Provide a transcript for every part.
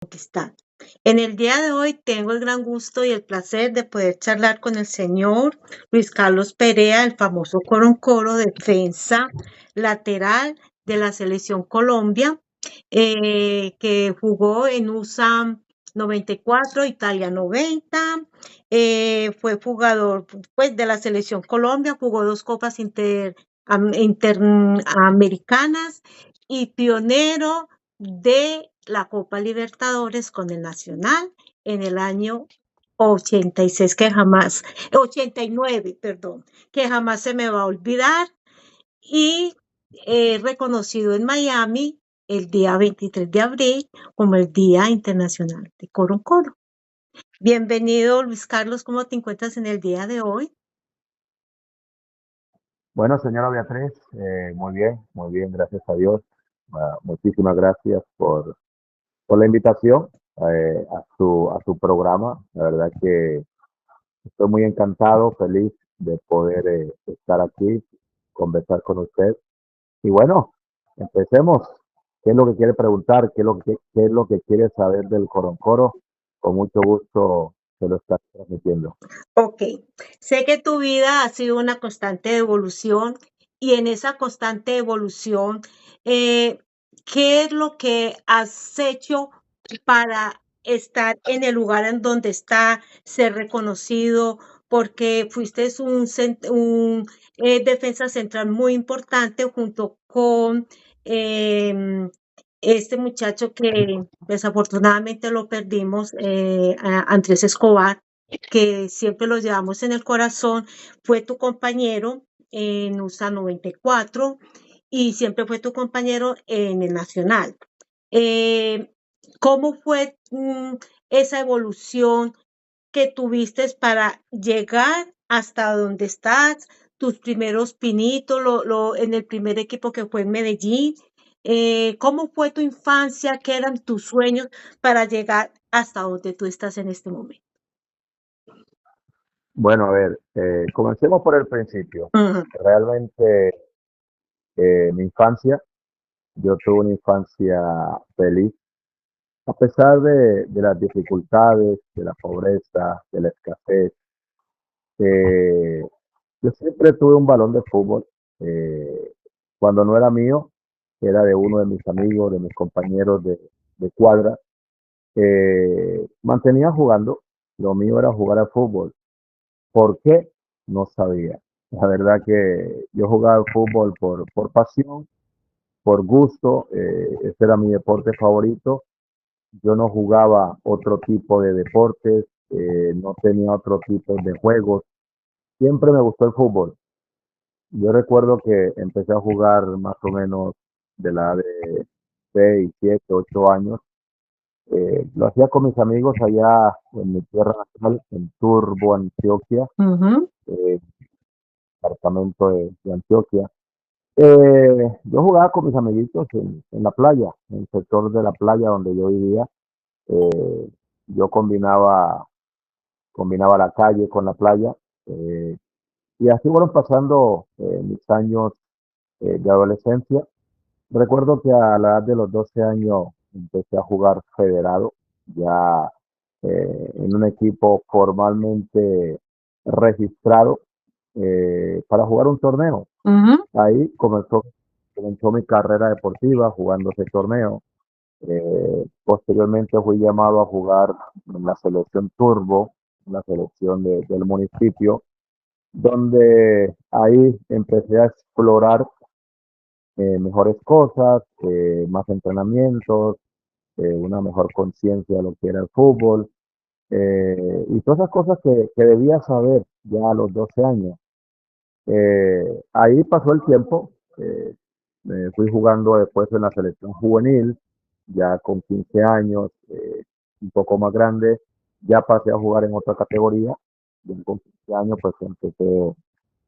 Conquistar. En el día de hoy tengo el gran gusto y el placer de poder charlar con el señor Luis Carlos Perea, el famoso Coroncoro, defensa lateral de la selección Colombia, que jugó en USA 94, Italia 90, fue jugador pues, de la selección Colombia, jugó dos copas interamericanas y pionero de la Copa Libertadores con el Nacional en el año 86, 89, perdón, que jamás se me va a olvidar, y reconocido en Miami el día 23 de abril como el Día Internacional de Coro. Bienvenido, Luis Carlos, ¿cómo te encuentras en el día de hoy? Bueno, señora Beatriz, muy bien, gracias a Dios. Muchísimas gracias por la invitación a su programa. La verdad que estoy muy encantado, feliz de poder estar aquí, conversar con usted. Y bueno, empecemos. ¿Qué es lo que quiere preguntar? ¿Qué es lo que quiere saber del Coroncoro? Con mucho gusto se lo está transmitiendo. Ok, sé que tu vida ha sido una constante evolución y en esa constante evolución, eh, ¿qué es lo que has hecho para estar en el lugar en donde está, ser reconocido? Porque fuiste un defensa central muy importante junto con em, este muchacho que desafortunadamente lo perdimos, Andrés Escobar, que siempre lo llevamos en el corazón, fue tu compañero en USA 94 y siempre fue tu compañero en el Nacional. Eh, ¿Cómo fue esa evolución que tuviste para llegar hasta donde estás, tus primeros pinitos, en el primer equipo que fue en Medellín? ¿Cómo fue tu infancia? ¿Qué eran tus sueños para llegar hasta donde tú estás en este momento? Bueno, a ver, comencemos por el principio. Ujú. Realmente mi infancia, yo tuve una infancia feliz, a pesar de las dificultades, de la pobreza, de la escasez. eh, yo siempre tuve un balón de fútbol. eh, Cuando no era mío, era de uno de mis amigos, de mis compañeros de cuadra. Mantenía jugando, lo mío era jugar al fútbol. ¿Por qué? No sabía. La verdad que yo jugaba al fútbol por pasión, por gusto, ese era mi deporte favorito. Yo no jugaba otro tipo de deportes, no tenía otro tipo de juegos. Siempre me gustó el fútbol. Yo recuerdo que empecé a jugar más o menos de la de 6, 7, 8 años. Lo hacía con mis amigos allá en mi tierra natal, en Turbo, Antioquia, Ujú. eh, departamento de Antioquia. Yo jugaba con mis amiguitos en la playa, en el sector de la playa donde yo vivía. Eh, yo combinaba la calle con la playa. eh, y así fueron pasando mis años de adolescencia. Recuerdo que a la edad de los 12 años empecé a jugar federado, ya en un equipo formalmente registrado para jugar un torneo. Ujú. Ahí comenzó mi carrera deportiva jugando ese torneo. Posteriormente fui llamado a jugar en la selección Turbo, en la selección del municipio, donde ahí empecé a explorar mejores cosas, más entrenamientos, una mejor conciencia de lo que era el fútbol, y todas esas cosas que debía saber ya a los 12 años. Ahí pasó el tiempo, fui jugando después en la selección juvenil, ya con 15 años, un poco más grande, ya pasé a jugar en otra categoría, ya con 15 años pues empecé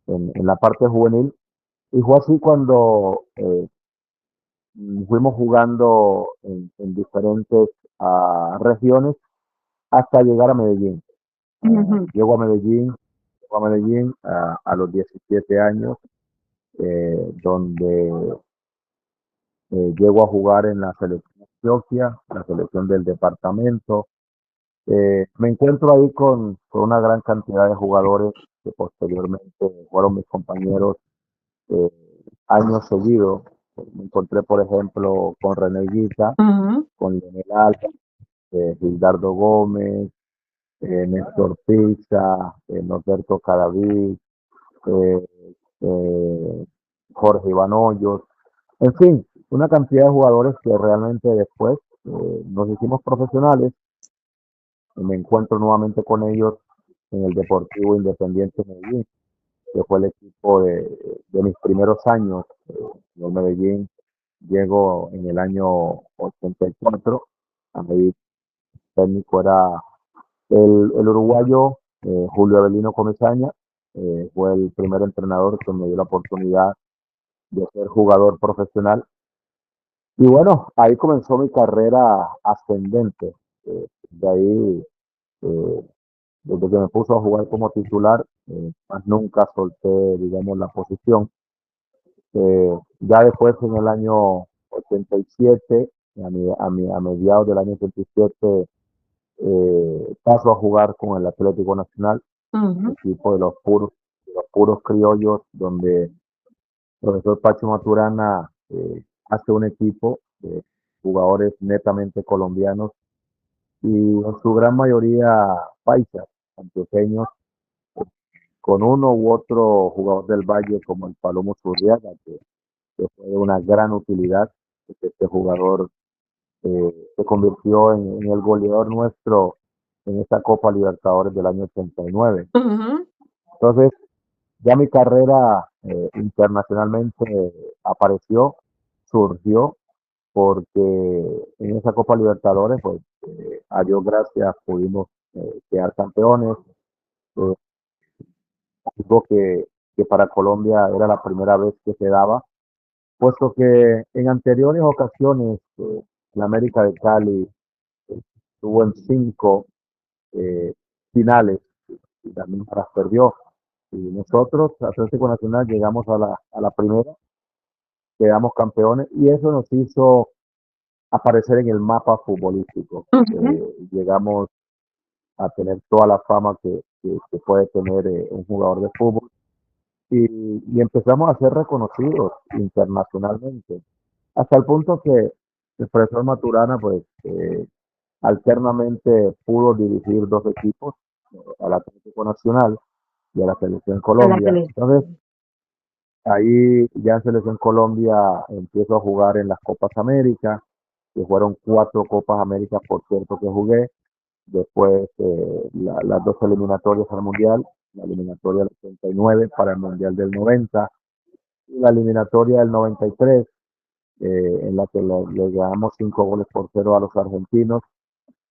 en la parte juvenil, y fue así cuando fuimos jugando en diferentes regiones hasta llegar a Medellín. Ujú. Llego a Medellín a los 17 años, donde llego a jugar en la selección de Antioquia, la selección del departamento. Me encuentro ahí con una gran cantidad de jugadores que posteriormente fueron mis compañeros eh, años seguidos. Me encontré, por ejemplo, con René Guita, Ujú. con Leonel Alba, Gildardo Gómez, Néstor Pizza, Norberto Cadavid, eh, eh, Jorge Iván Hoyos, en fin, una cantidad de jugadores que realmente después nos hicimos profesionales. Me encuentro nuevamente con ellos en el Deportivo Independiente Medellín, que fue el equipo de mis primeros años. En el Medellín llego en el año 84, ahí el técnico era el uruguayo Julio Avelino Comesaña, fue el primer entrenador que me dio la oportunidad de ser jugador profesional. Y bueno, ahí comenzó mi carrera ascendente. De ahí, eh, desde que me puso a jugar como titular, más nunca solté, digamos, la posición. Ya después, en el año 87, a mediados del año 87, paso a jugar con el Atlético Nacional, Ujú. equipo de los puros criollos, donde el profesor Pacho Maturana hace un equipo de jugadores netamente colombianos y en su gran mayoría paisas, antioqueños, con uno u otro jugador del Valle como el Palomo Zurriaga, que fue de una gran utilidad. Este jugador se convirtió en el goleador nuestro en esta Copa Libertadores del año 89. Ujú. Entonces, ya mi carrera internacionalmente apareció, surgió, porque en esa Copa Libertadores, pues, a Dios gracias, pudimos quedar campeones, eh, algo que para Colombia era la primera vez que se daba, puesto que en anteriores ocasiones la América de Cali estuvo en 5 eh, finales y también las perdió. Y nosotros, Atlético Nacional, llegamos a la primera, quedamos campeones y eso nos hizo aparecer en el mapa futbolístico. Ujú. Llegamos a tener toda la fama que puede tener un jugador de fútbol y empezamos a ser reconocidos internacionalmente, hasta el punto que el profesor Maturana, pues, alternamente pudo dirigir dos equipos, al Atlético Nacional y a la Selección De la Colombia. Entonces, selección. ahí ya en Selección Colombia empiezo a jugar en las Copas América, que fueron 4 Copas América, por cierto, que jugué. Después las dos eliminatorias al Mundial, la eliminatoria del 89 para el Mundial del 90 y la eliminatoria del 93, en la que le ganamos 5 goles por 0 a los argentinos,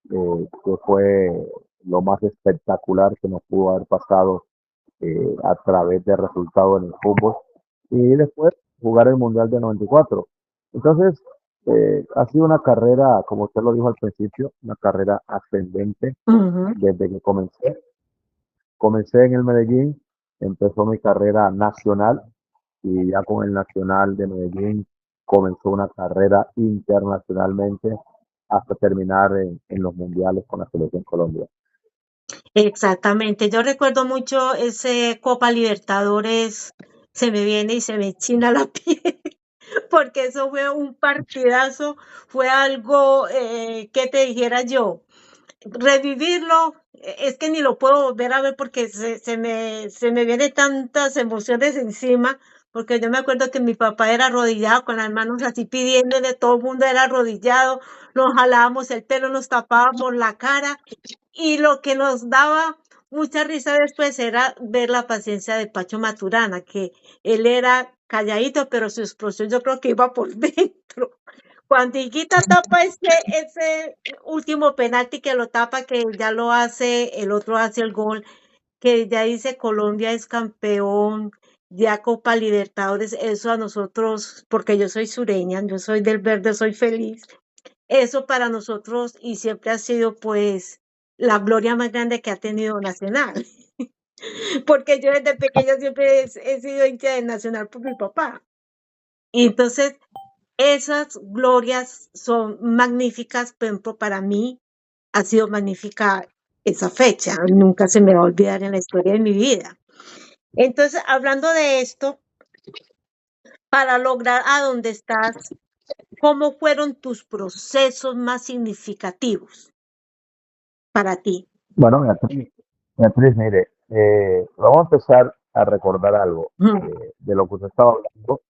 que fue lo más espectacular que nos pudo haber pasado a través de resultados en el fútbol. Y después jugar el Mundial de 94. Entonces, ha sido una carrera, como usted lo dijo al principio, una carrera ascendente Ujú. desde que comencé. Comencé en el Medellín, empezó mi carrera nacional y ya con el Nacional de Medellín comenzó una carrera internacionalmente hasta terminar en los mundiales con la selección Colombia. Exactamente. Yo recuerdo mucho ese Copa Libertadores, se me viene y se me china la piel, porque eso fue un partidazo, fue algo, ¿qué te dijera yo? Revivirlo, es que ni lo puedo volver a ver porque se me vienen tantas emociones encima, porque yo me acuerdo que mi papá era arrodillado con las manos así pidiéndole, todo el mundo era arrodillado, nos jalábamos el pelo, nos tapábamos la cara, y lo que nos daba mucha risa después era ver la paciencia de Pacho Maturana, que él era calladito, pero su explosión yo creo que iba por dentro. Cuando Higuita tapa ese último penalti que lo tapa, que ya lo hace, el otro hace el gol, que ya dice Colombia es campeón, ya Copa Libertadores, eso a nosotros, porque yo soy sureña, yo soy del verde, soy feliz. Eso para nosotros y siempre ha sido pues la gloria más grande que ha tenido Nacional, porque yo desde pequeña siempre he sido hincha de Nacional por mi papá. Y entonces esas glorias son magníficas. Por ejemplo, para mí ha sido magnífica esa fecha. Nunca se me va a olvidar en la historia de mi vida. Entonces, hablando de esto, para lograr a donde estás, ¿cómo fueron tus procesos más significativos para ti? Bueno, Beatriz, mire, vamos a empezar a recordar algo Ujú. de lo que usted estaba hablando.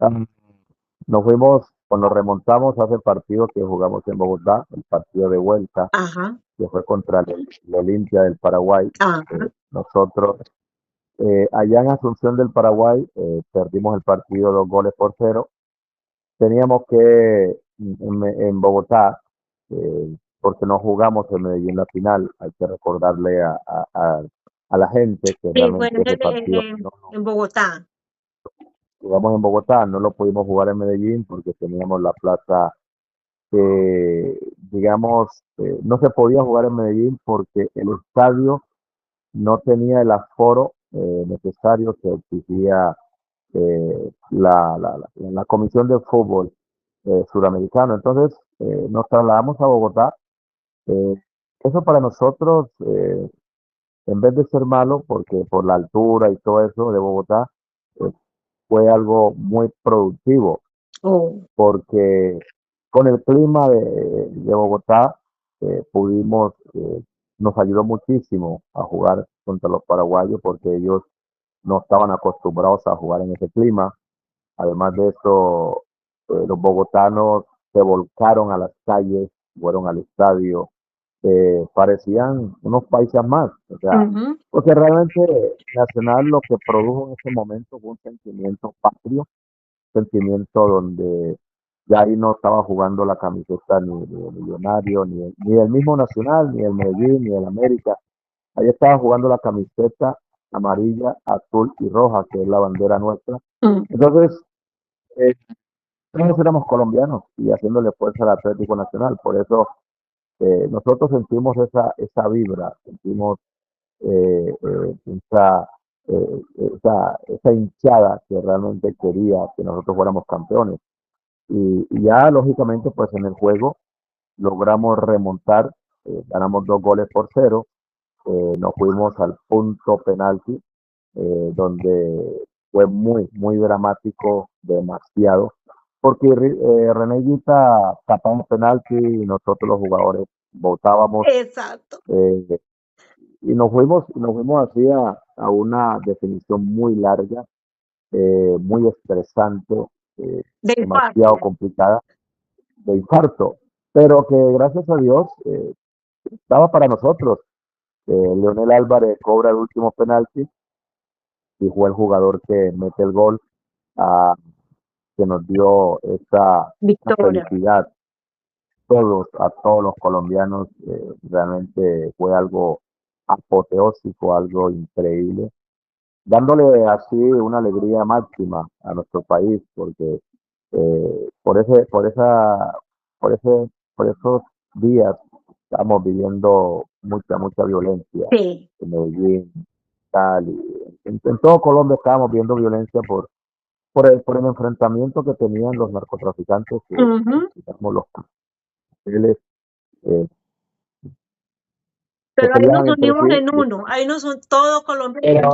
Am, Nos fuimos, cuando remontamos a ese partido que jugamos en Bogotá, el partido de vuelta, Ajá, que fue contra el Olimpia del Paraguay. ajá. Nosotros, allá en Asunción del Paraguay, perdimos el partido 2 goles por 0. Teníamos que, en Bogotá, porque no jugamos en Medellín la final, hay que recordarle a la gente que Sí, fue realmente ese partido no lo en Bogotá. jugamos en Bogotá, no lo pudimos jugar en Medellín porque teníamos la plaza digamos, no se podía jugar en Medellín porque el estadio no tenía el aforo necesario que exigía la Comisión de Fútbol Suramericano. Entonces, nos trasladamos a Bogotá. Eh, Eso para nosotros, en vez de ser malo, porque por la altura y todo eso de Bogotá, eh, fue algo muy productivo Oh, porque con el clima de Bogotá pudimos, nos ayudó muchísimo a jugar contra los paraguayos porque ellos no estaban acostumbrados a jugar en ese clima. Además de eso, los bogotanos se volcaron a las calles, fueron al estadio, parecían unos países más. O sea, ujú. porque realmente Nacional lo que produjo en ese momento fue un sentimiento patrio, sentimiento donde ya ahí no estaba jugando la camiseta ni el Millonario, ni el mismo Nacional, ni el Medellín, ni el América. Ahí estaba jugando la camiseta amarilla, azul y roja, que es la bandera nuestra. Mm. Entonces, eh, todos éramos colombianos y haciéndole fuerza al Atlético Nacional. Por eso nosotros sentimos esa vibra, sentimos eh, eh, esa, esa hinchada que realmente quería que nosotros fuéramos campeones. Y ya, lógicamente, pues en el juego logramos remontar, ganamos 2 goles por 0, nos fuimos al punto penalti, donde fue muy, muy dramático, demasiado, porque René Guita tapaba un penalti y nosotros los jugadores votábamos, Exacto. eh, y nos fuimos así a una definición muy larga, muy estresante, De demasiado infarto. complicada, de infarto, pero que gracias a Dios estaba para nosotros. Leonel Álvarez cobra el último penalti y fue el jugador que mete el gol, ah, que nos dio esa Victoria. felicidad a todos los colombianos. Realmente fue algo apoteósico, algo increíble, dándole así una alegría máxima a nuestro país, porque por ese, por ese, por esos días estamos viviendo mucha violencia Sí. en Medellín, Cali, en todo Colombia estábamos viendo violencia por el enfrentamiento que tenían los narcotraficantes, Ujú. digamos, los carteles, eh, se Pero ahí nos peleaban entre unimos sí. en uno, ahí nos un, todo Colombia, Pero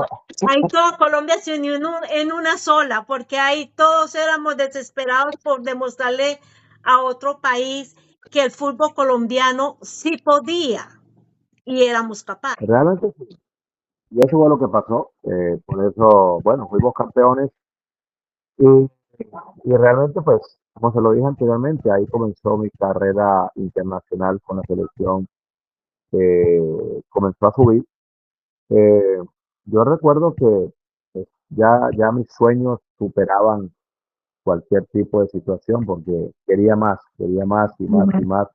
ahí toda Colombia se unió en una sola, porque ahí todos éramos desesperados por demostrarle a otro país que el fútbol colombiano sí podía y éramos capaces. realmente sí. Y eso fue lo que pasó. Por eso, bueno, fuimos campeones y, y realmente, pues, como se lo dije anteriormente, ahí comenzó mi carrera internacional con la selección, comenzó a subir. Eh, yo recuerdo que pues, ya mis sueños superaban cualquier tipo de situación porque quería más y más y Ujú. más,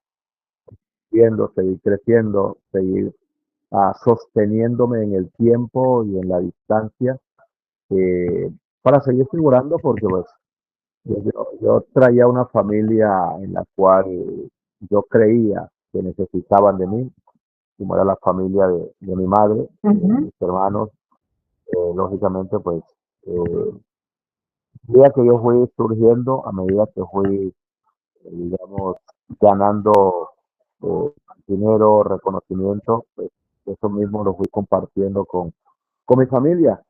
seguir creciendo, seguir sosteniéndome en el tiempo y en la distancia, para seguir figurando porque pues yo traía una familia en la cual yo creía que necesitaban de mí, como era la familia de mi madre, Ujú. mis hermanos, lógicamente pues eh, A medida que yo fui surgiendo, a medida que fui, digamos, ganando eh, dinero, reconocimiento, pues eso mismo lo fui compartiendo con mi familia,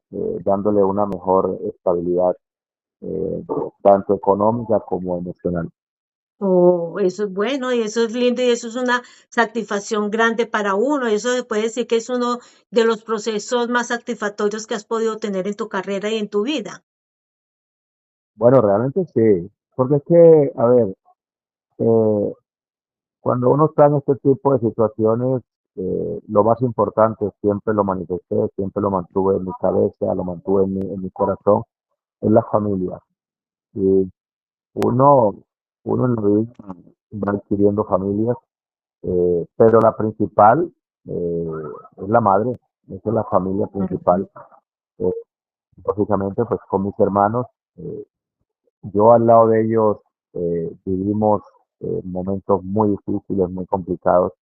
dándole una mejor estabilidad, tanto económica como emocional. Oh, eso es bueno y eso es lindo y eso es una satisfacción grande para uno. Eso se puede decir que es uno de los procesos más satisfactorios que has podido tener en tu carrera y en tu vida. Bueno, realmente sí, porque es que, a ver, eh, cuando uno está en este tipo de situaciones, lo más importante, siempre lo manifesté, siempre lo mantuve en mi cabeza, lo mantuve en mi corazón, es la familia. Y uno, uno en la vida va adquiriendo familias, pero la principal eh, es la madre, esa es la familia Ujú, principal. Eh, Lógicamente, pues con mis hermanos, eh, yo al lado de ellos vivimos momentos muy difíciles, muy complicados,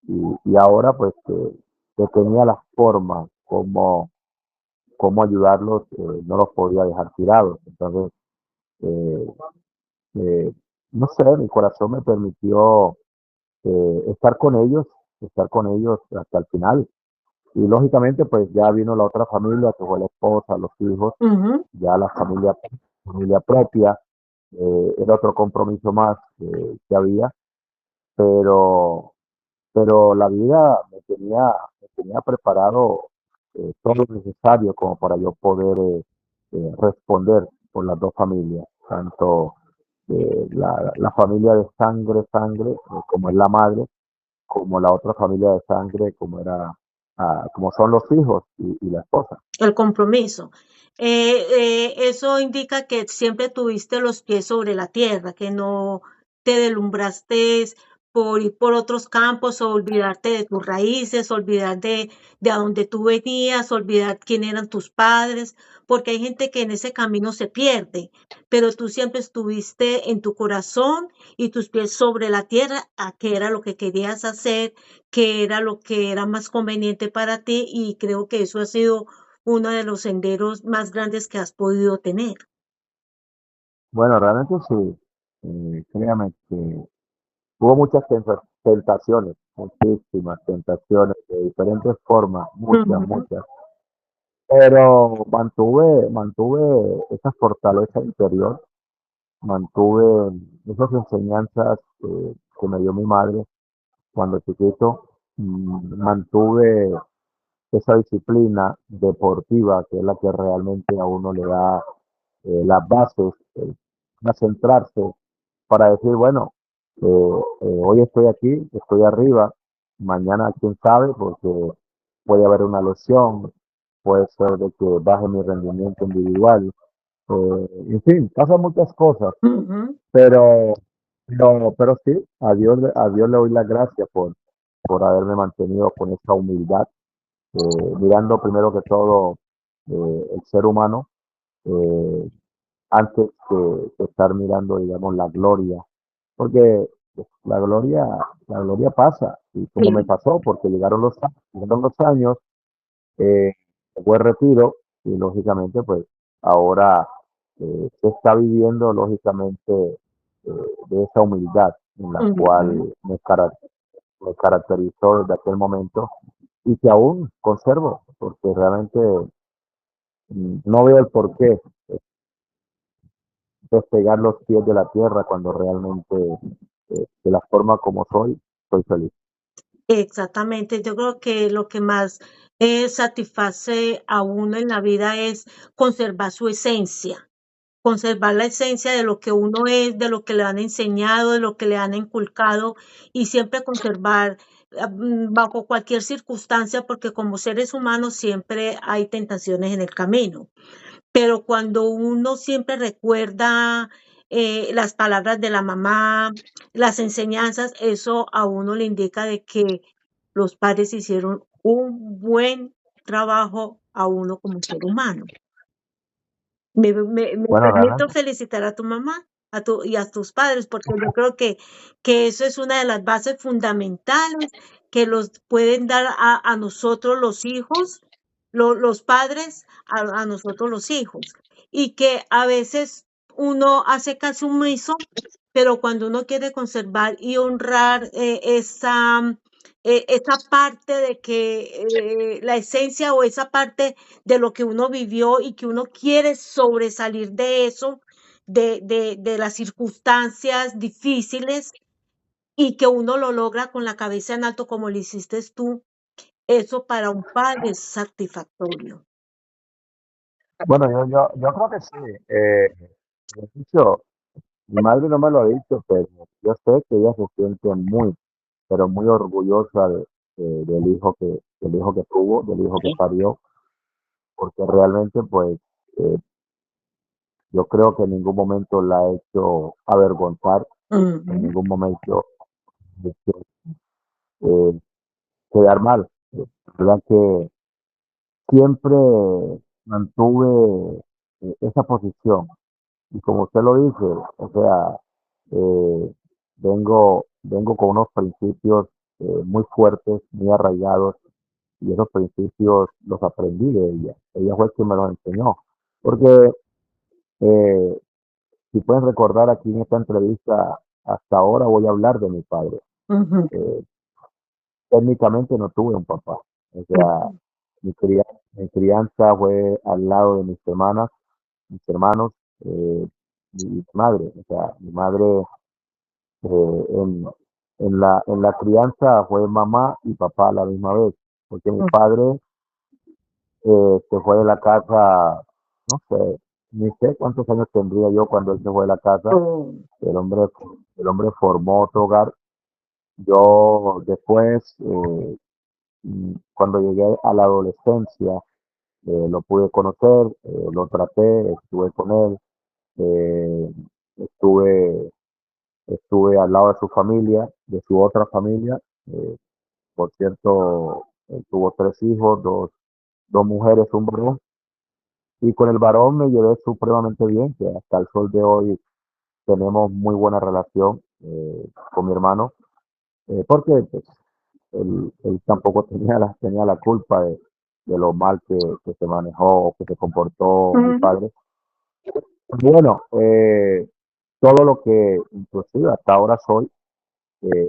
y ahora pues que tenía la forma como ayudarlos, no los podía dejar tirados. Entonces, eh, eh, no sé, mi corazón me permitió estar con ellos hasta el final. Y lógicamente, pues ya vino la otra familia, que fue la esposa, los hijos, ujú. ya la familia propia, era otro compromiso más que había, pero, pero la vida me tenía preparado todo lo necesario como para yo poder responder por las dos familias, tanto la familia de sangre, sangre, como es la madre, como la otra familia de sangre, como era, como son los hijos y la esposa. El compromiso. Eso indica que siempre tuviste los pies sobre la tierra, que no te deslumbraste por ir por otros campos o olvidarte de tus raíces, olvidar de a dónde tú venías, olvidar quién eran tus padres, porque hay gente que en ese camino se pierde, pero tú siempre estuviste en tu corazón y tus pies sobre la tierra, a qué era lo que querías hacer, qué era lo que era más conveniente para ti y creo que eso ha sido uno de los senderos más grandes que has podido tener. Bueno, realmente sí, créame que hubo muchas tentaciones, muchísimas tentaciones de diferentes formas, muchas, Ujú, muchas, pero mantuve esa fortaleza interior, mantuve esas enseñanzas que me dio mi madre cuando chiquito, mantuve esa disciplina deportiva que es la que realmente a uno le da las bases, a centrarse para decir, bueno, hoy estoy aquí, estoy arriba, mañana quién sabe, porque puede haber una lesión, puede ser de que baje mi rendimiento individual, en fin, pasan muchas cosas, ujú. pero, pero sí, a Dios le doy las gracias por haberme mantenido con esa humildad, mirando primero que todo el ser humano, eh, antes que estar mirando, digamos, la gloria, porque pues, la gloria pasa, y como me Sí. pasó, porque llegaron los años, eh, fue retiro, y lógicamente, pues, ahora se está viviendo, lógicamente, de esa humildad en la Ujú. cual me caracterizó desde aquel momento, y que aún conservo, porque realmente no veo el porqué despegar los pies de la tierra cuando realmente, de la forma como soy feliz. Exactamente, yo creo que lo que más satisface a uno en la vida es conservar su esencia, conservar la esencia de lo que uno es, de lo que le han enseñado, de lo que le han inculcado y siempre conservar bajo cualquier circunstancia, porque como seres humanos siempre hay tentaciones en el camino. Pero cuando uno siempre recuerda las palabras de la mamá, las enseñanzas, eso a uno le indica de que los padres hicieron un buen trabajo a uno como ser humano. Me Bueno, permito realmente, felicitar a tu mamá y a tus padres, porque yo creo que eso es una de las bases fundamentales que los pueden dar a nosotros los hijos los padres a nosotros los hijos. Y que a veces uno hace caso omiso, pero cuando uno quiere conservar y honrar esa parte de que la esencia o esa parte de lo que uno vivió y que uno quiere sobresalir de eso, de las circunstancias difíciles y que uno lo logra con la cabeza en alto como lo hiciste tú, eso para un padre es satisfactorio. Bueno, yo creo que sí. De hecho, mi madre no me lo ha dicho, pero yo sé que ella se siente muy, pero muy orgullosa del hijo que tuvo, del hijo que parió, porque realmente, pues, eh, yo creo que en ningún momento la ha hecho avergonzar, en Ujú, ningún momento ha hecho eh, quedar mal. La verdad que siempre mantuve esa posición. Y como usted lo dice, o sea, eh, vengo con unos principios muy fuertes, muy arraigados, y esos principios los aprendí de ella. Ella fue quien me los enseñó. Porque eh, si pueden recordar aquí en esta entrevista, hasta ahora voy a hablar de mi padre. ujú, Eh, Técnicamente no tuve un papá. O sea, ujú, mi crianza fue al lado de mis hermanos, mi madre. O sea, mi madre eh, en, en la crianza fue mamá y papá a la misma vez. Porque mi padre se fue de la casa, no sé, ni sé cuántos años tendría yo cuando él se fue de la casa. oh, El hombre, el hombre formó otro hogar. Yo después, cuando llegué a la adolescencia, lo pude conocer, lo traté, estuve con él, eh, estuve, estuve al lado de su familia, de su otra familia. eh, por cierto, él tuvo tres hijos, dos mujeres, un varón, y con el varón me llevé supremamente bien, que hasta el sol de hoy tenemos muy buena relación con mi hermano, porque pues, él tampoco tenía la culpa de lo mal que se manejó o que se comportó mi ujú. padre. Bueno, todo lo que inclusive hasta ahora soy,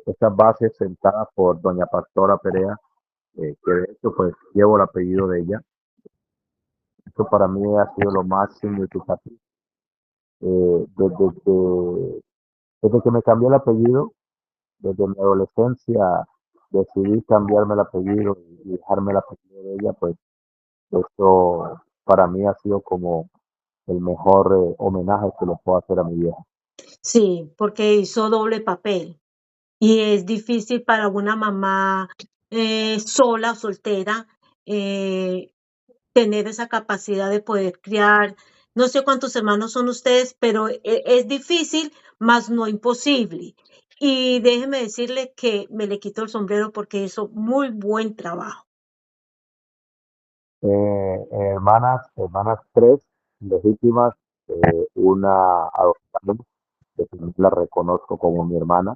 estas bases sentadas por doña Pastora Perea, que de hecho pues llevo el apellido de ella. Esto para mí ha sido lo más significativo. Desde que me cambié el apellido, desde mi adolescencia, decidí cambiarme el apellido y dejarme el apellido de ella, pues esto para mí ha sido como el mejor homenaje que le puedo hacer a mi vieja. Sí, porque hizo doble papel. Y es difícil para una mamá sola, soltera, eh, tener esa capacidad de poder criar. No sé cuántos hermanos son ustedes, pero es difícil, mas no imposible. Y déjeme decirle que me le quito el sombrero porque hizo muy buen trabajo. Hermanas tres legítimas, una adoptada, que también la reconozco como mi hermana.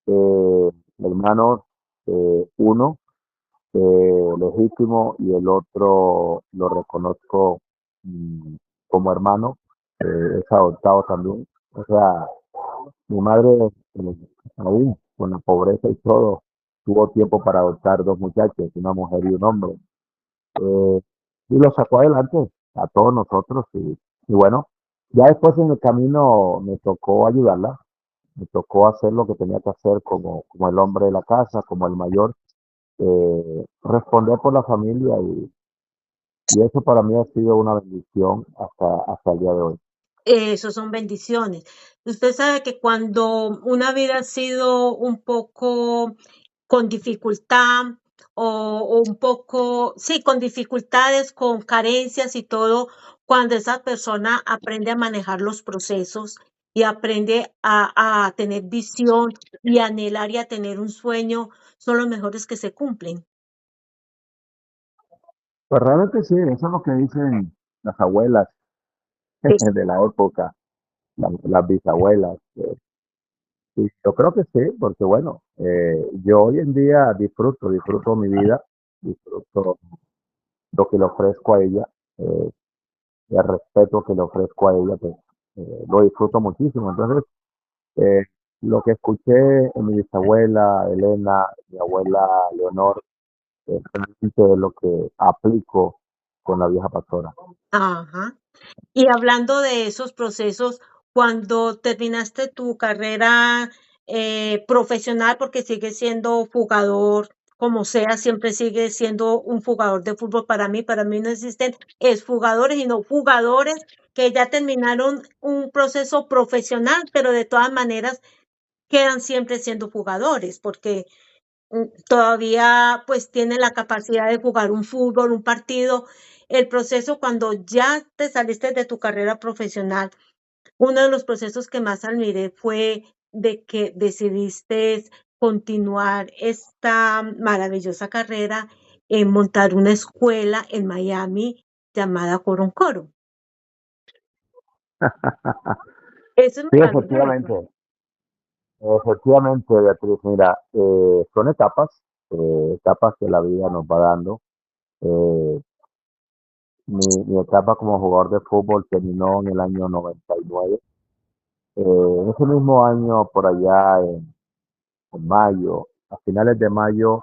Eh, Hermanos, uno legítimo y el otro lo reconozco mm, como hermano, es adoptado también. O sea, mi madre, aún con la pobreza y todo, tuvo tiempo para adoptar dos muchachos, una mujer y un hombre. eh, y lo sacó adelante a todos nosotros. Y bueno, ya después en el camino me tocó ayudarla, me tocó hacer lo que tenía que hacer como el hombre de la casa, como el mayor, responder por la familia y eso para mí ha sido una bendición hasta el día de hoy. Eso son bendiciones. Usted sabe que cuando una vida ha sido un poco con dificultad o un poco, sí, con dificultades, con carencias y todo, cuando esa persona aprende a manejar los procesos y aprende a tener visión y a anhelar y a tener un sueño, son los mejores que se cumplen. Pues realmente sí, eso es lo que dicen las abuelas de la época, las bisabuelas. Y yo creo que sí, porque bueno, yo hoy en día disfruto mi vida, disfruto lo que le ofrezco a ella, eh, el respeto que le ofrezco a ella, pues lo disfruto muchísimo. Entonces, eh, lo que escuché en mi bisabuela Elena, mi abuela Leonor, realmente es lo que aplico con la vieja pastora. Ajá. Y hablando de esos procesos, cuando terminaste tu carrera profesional, porque sigues siendo jugador, como sea, siempre sigues siendo un jugador de fútbol para mí no existen exjugadores, sino jugadores que ya terminaron un proceso profesional, pero de todas maneras quedan siempre siendo jugadores, porque todavía pues tienen la capacidad de jugar un fútbol, un partido. El proceso cuando ya te saliste de tu carrera profesional, uno de los procesos que más admiré fue de que decidiste continuar esta maravillosa carrera en montar una escuela en Miami llamada Coro. Eso es Sí, maravilloso. efectivamente, Beatriz, mira, son etapas que la vida nos va dando. Eh, mi etapa como jugador de fútbol terminó en el año 99. En ese mismo año, por allá en mayo, a finales de mayo,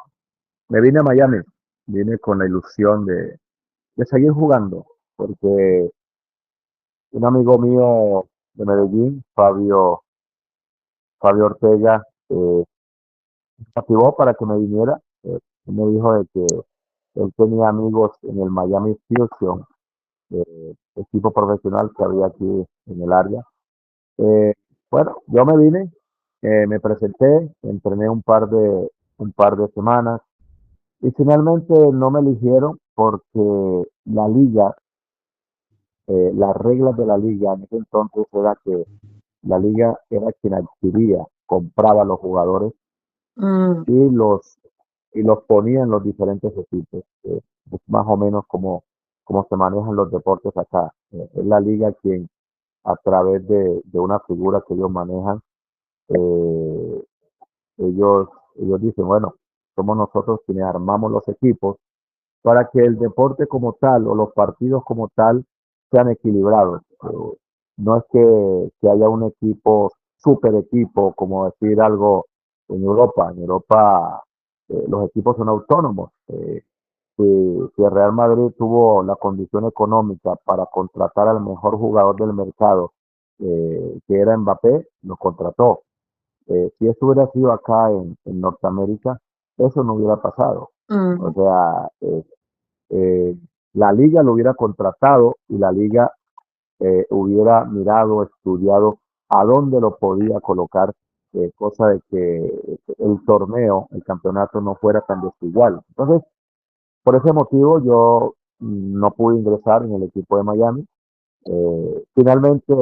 me vine a Miami. Vine con la ilusión de seguir jugando, porque un amigo mío de Medellín, Fabio Ortega, me motivó para que me viniera. Él me dijo de que él tenía amigos en el Miami Fusion, equipo profesional que había aquí en el área. Eh, bueno, yo me vine, me presenté, entrené un par de semanas y finalmente no me eligieron porque la liga, las reglas de la liga en ese entonces era que la liga era quien adquiría, compraba los jugadores Mm, y y los ponía en los diferentes equipos. Es más o menos como se manejan los deportes acá. Es la liga quien a través de una figura que ellos manejan, eh, ellos dicen, bueno, somos nosotros quienes armamos los equipos para que el deporte como tal o los partidos como tal sean equilibrados. No es que haya un equipo, super equipo, como decir algo en Europa. En Europa los equipos son autónomos. Si el Real Madrid tuvo la condición económica para contratar al mejor jugador del mercado, que era Mbappé, lo contrató. Si eso hubiera sido acá en Norteamérica, eso no hubiera pasado. O mm, sea, eh, la liga lo hubiera contratado y la liga hubiera mirado, estudiado a dónde lo podía colocar, cosa de que el torneo, el campeonato no fuera tan desigual. Entonces, por ese motivo yo no pude ingresar en el equipo de Miami. Finalmente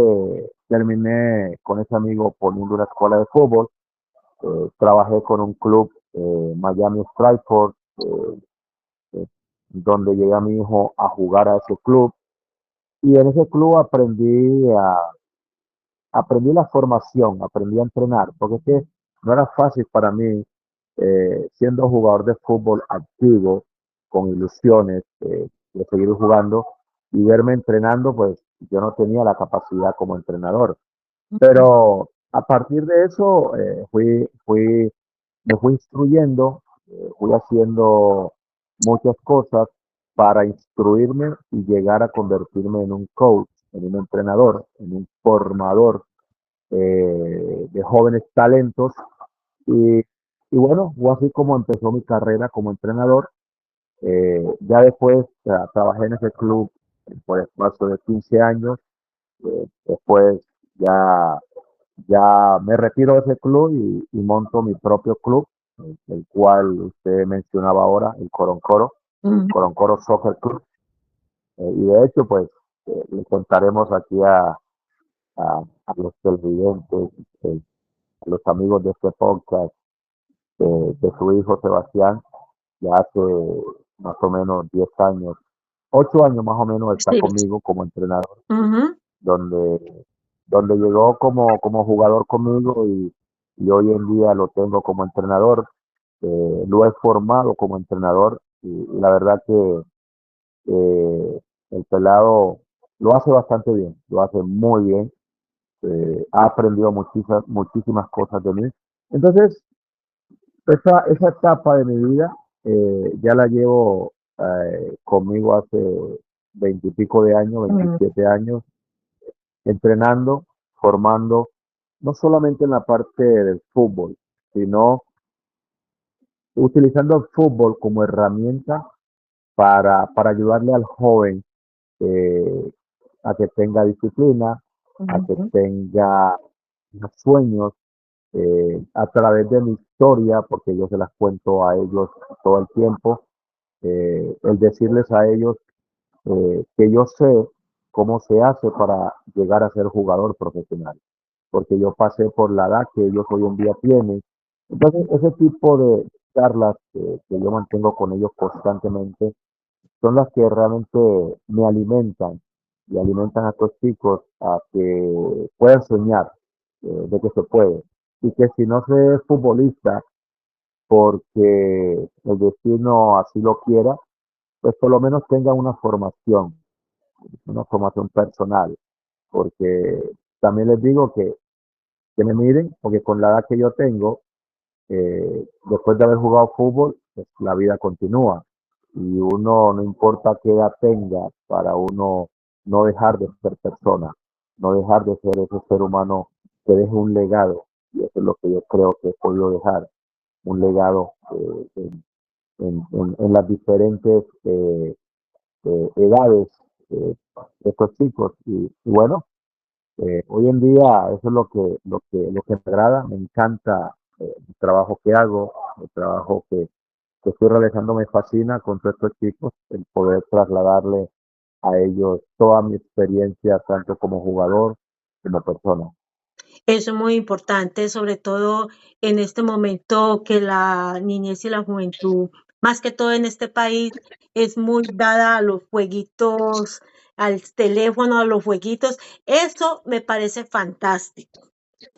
terminé con ese amigo poniendo una escuela de fútbol. Trabajé con un club, Miami Strikeforce, eh, donde llegué a mi hijo a jugar a ese club. Y en ese club aprendí la formación, aprendí a entrenar, porque es que no era fácil para mí, siendo jugador de fútbol activo, con ilusiones de seguir jugando y verme entrenando, pues yo no tenía la capacidad como entrenador. mm, Pero a partir de eso, me fui instruyendo, fui haciendo muchas cosas para instruirme y llegar a convertirme en un coach, en un entrenador, en un formador de jóvenes talentos. Y, y bueno, fue así como empezó mi carrera como entrenador. Ya después trabajé en ese club por espacio de 15 años. Después ya ya me retiro de ese club y monto mi propio club, el cual usted mencionaba ahora, mm. Coroncoro Soccer Club. Y de hecho, pues, le contaremos aquí a los televidentes, eh, a los amigos de este podcast, de su hijo Sebastián, ya hace más o menos 10 años, 8 años más o menos está Sí. conmigo como entrenador, Ujú. donde, donde llegó como jugador conmigo y hoy en día lo tengo como entrenador. Lo he formado como entrenador y la verdad El pelado lo hace bastante bien, lo hace muy bien. Ha aprendido muchísimas cosas de mí. Entonces, esa etapa de mi vida ya la llevo conmigo hace 20 y pico de años, Mm, 27 años, entrenando, formando, no solamente en la parte del fútbol, sino utilizando el fútbol como herramienta para ayudarle al joven eh, a que tenga disciplina, a que ujú. tenga sueños a través de mi historia, porque yo se las cuento a ellos todo el tiempo, el decirles a ellos que yo sé cómo se hace para llegar a ser jugador profesional, porque yo pasé por la edad que ellos hoy en día tienen. Entonces, ese tipo de charlas que yo mantengo con ellos constantemente son las que realmente me alimentan y alimentan a estos chicos a que puedan soñar de que se puede. Y que si no se es futbolista porque el destino así lo quiera, pues por lo menos tenga una formación personal. Porque también les digo que me miren, porque con la edad que yo tengo, después de haber jugado fútbol, pues la vida continúa. Y uno, no importa qué edad tenga, para uno no dejar de ser persona, no dejar de ser ese ser humano que deje un legado. Y eso es lo que yo creo que he podido dejar, un legado en las diferentes edades de estos chicos. Y bueno, hoy en día eso es lo que me agrada, me encanta el trabajo que hago, el trabajo que estoy realizando me fascina con todos estos chicos, el poder trasladarle a ellos toda mi experiencia, tanto como jugador como persona. Eso es muy importante, sobre todo en este momento que la niñez y la juventud, más que todo en este país, es muy dada a los jueguitos, al teléfono, a los jueguitos. Eso me parece fantástico.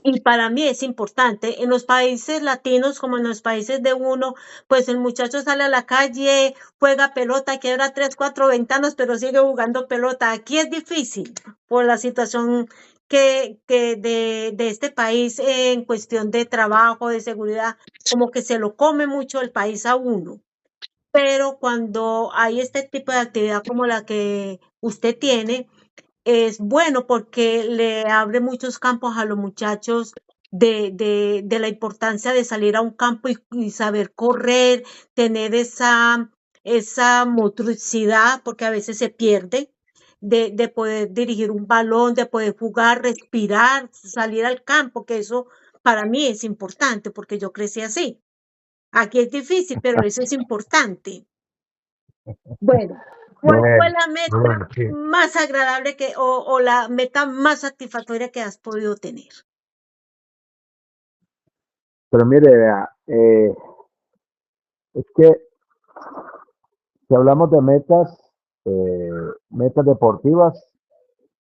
Y para mí es importante. En los países latinos, como en los países de uno, pues el muchacho sale a la calle, juega pelota, quiebra tres, cuatro ventanas, pero sigue jugando pelota. Aquí es difícil por la situación de este país en cuestión de trabajo, de seguridad, como que se lo come mucho el país a uno. Pero cuando hay este tipo de actividad como la que usted tiene, es bueno porque le abre muchos campos a los muchachos de la importancia de salir a un campo y saber correr, tener esa motricidad, porque a veces se pierde, de poder dirigir un balón, de poder jugar, respirar, salir al campo, que eso para mí es importante porque yo crecí así. Aquí es difícil, pero eso es importante. Bueno, ¿cuál fue Bueno, la meta bueno, sí. más agradable o la meta más satisfactoria que has podido tener? Pero mire, vea, es que si hablamos de eh, metas deportivas,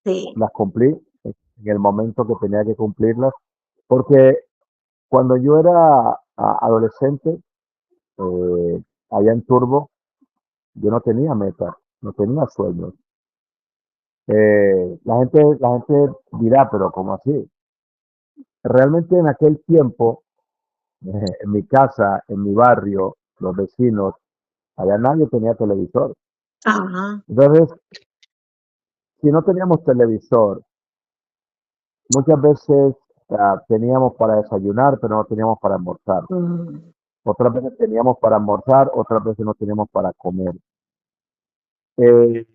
Sí. las cumplí en el momento que tenía que cumplirlas, porque cuando yo era adolescente, allá en Turbo, yo no tenía metas, no tenía sueños. La gente dirá, pero ¿cómo así? Realmente en aquel tiempo, en mi casa, en mi barrio, los vecinos, allá nadie tenía televisor. Ajá. Entonces, si no teníamos televisor, muchas veces teníamos para desayunar, pero no teníamos para almorzar. Mm, Otras veces teníamos para almorzar, otras veces no teníamos para comer. Eh,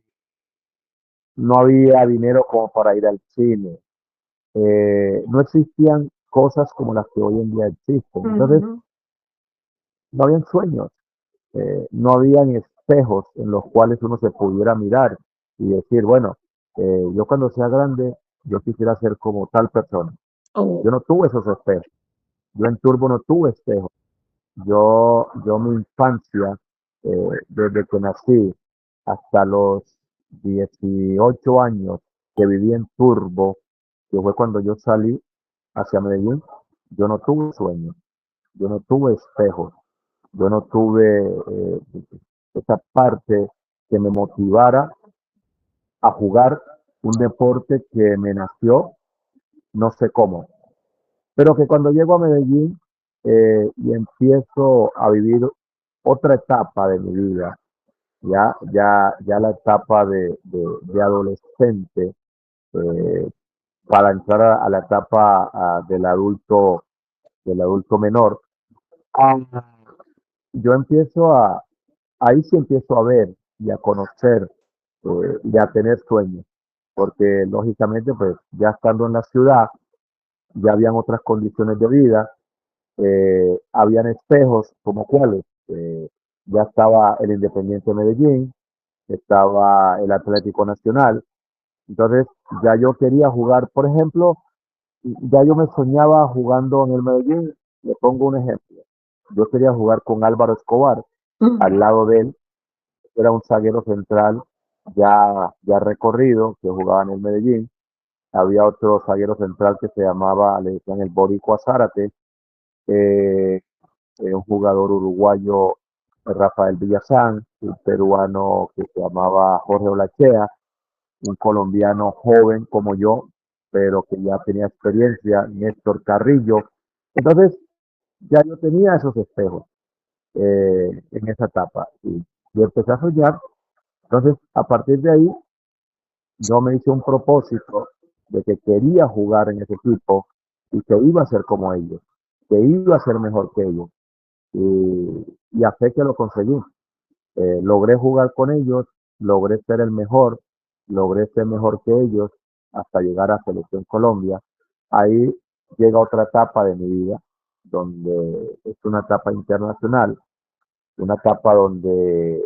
no había dinero como para ir al cine. No existían cosas como las que hoy en día existen. Entonces, ujú. no habían sueños, no habían espejos en los cuales uno se pudiera mirar y decir, bueno, yo cuando sea grande, yo quisiera ser como tal persona. Yo Oh, no tuve esos espejos. Yo en Turbo no tuve espejos. Yo mi infancia, desde que nací hasta los 18 años que viví en Turbo, que fue cuando yo salí hacia Medellín, yo no tuve sueños, yo no tuve espejos, yo no tuve esa parte que me motivara a jugar un deporte que me nació, no sé cómo, pero que cuando llego a Medellín y empiezo a vivir otra etapa de mi vida, ya la etapa de adolescente, eh, para entrar a la etapa del adulto menor, ah, yo ahí sí empiezo a ver y a conocer y a tener sueños, porque lógicamente pues ya estando en la ciudad, ya habían otras condiciones de vida, habían espejos como cuáles, ya estaba el Independiente Medellín, estaba el Atlético Nacional, entonces ya yo quería jugar, por ejemplo, ya yo me soñaba jugando en el Medellín, le pongo un ejemplo, yo quería jugar con Álvaro Escobar, al Ujú. lado de él era un zaguero central ya recorrido, que jugaba en el Medellín, había otro zaguero central que se llamaba, le decían el Boricua Zárate, eh, un jugador uruguayo, Rafael Villazán, un peruano que se llamaba Jorge Olachea, un colombiano joven como yo, pero que ya tenía experiencia, Néstor Carrillo. Entonces, ya yo tenía esos espejos en esa etapa y empecé a soñar. Entonces, a partir de ahí, yo me hice un propósito de que quería jugar en ese equipo y que iba a ser como ellos, que iba a ser mejor que ellos. Y a fe que lo conseguí. Logré jugar con ellos, logré ser el mejor, logré ser mejor que ellos hasta llegar a Selección Colombia. Ahí llega otra etapa de mi vida, donde es una etapa internacional, una etapa donde